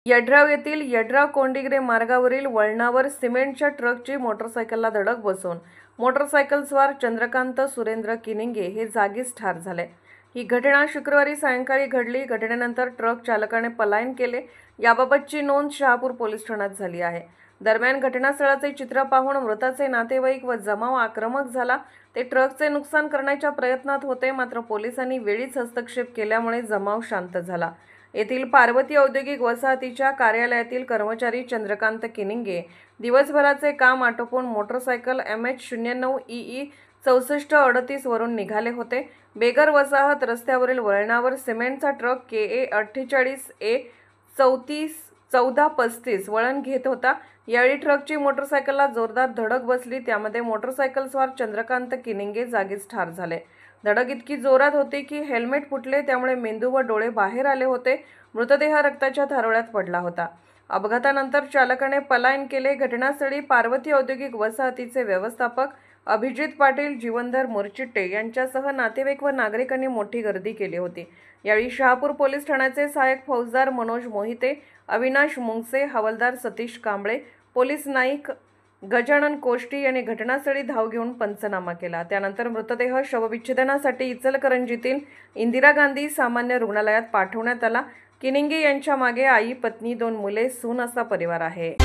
यड्राव येथील यड्राव कोंडिग्रे मार्गावरील वळणावर सिमेंटच्या ट्रकची मोटरसायकलला धडक बसून मोटरसायकलस्वार चंद्रकांत सुरेंद्र किनिंगे हे जागीच ठार झाले। ही घटना शुक्रवारी सायंकाळी घडली। घटनेनंतर ट्रक चालकाने पलायन केले। याबाबतची नोंद शहापूर पोलीस ठाण्यात झाली आहे। दरम्यान घटनास्थळाचे चित्र पाहून मृताचे नातेवाईक व जमाव आक्रमक झाला। ते ट्रकचे नुकसान करण्याच्या प्रयत्नात होते, मात्र पोलिसांनी वेळीच हस्तक्षेप केल्यामुळे जमाव शांत झाला। येथील पार्वती औद्योगिक वसाहतीच्या कार्यालयातील कर्मचारी चंद्रकांत किनिंगे दिवसभराचे काम आटोपून मोटरसायकल MH09EE 6438 वरून निघाले होते। बेगर वसाहत रस्त्यावरील वळणावर सिमेंटचा ट्रक KA 48A 1435 वळण घेत होता। यावेळी ट्रकची मोटरसायकलला जोरदार धडक बसली। त्यामध्ये मोटरसायकलस्वार चंद्रकांत किनिंगे जागीच ठार झाले। धडक इतकी जोरात होती की हेल्मेट फुटले, त्यामुळे मेंदू व डोळे बाहेर आले होते। मृतदेह रक्ताच्या थारोळ्यात पडला होता। अपघातानंतर चालकाने पलायन केले। घटनास्थळी पार्वती औद्योगिक वसाहतीचे व्यवस्थापक अभिजित पाटील, जीवनधर मुरचिट्टे यांच्यासह नातेवाईक व नागरिकांनी मोठी गर्दी केली होती। यावेळी शहापूर पोलीस ठाण्याचे सहाय्यक फौजदार मनोज मोहिते, अविनाश मुंगसे, हवालदार सतीश कांबळे, पोलीस नाईक गजानन कोष्टी यांनी घटनास्थळी धाव घेऊन पंचनामा केला। त्यानंतर मृतदेह शवविच्छेदनासाठी इचलकरंजीतील इंदिरा गांधी सामान्य रुग्णालयात पाठवण्यात आला। किनिंगे यांच्या मागे आई, पत्नी, 2 मुले, सून असा परिवार आहे।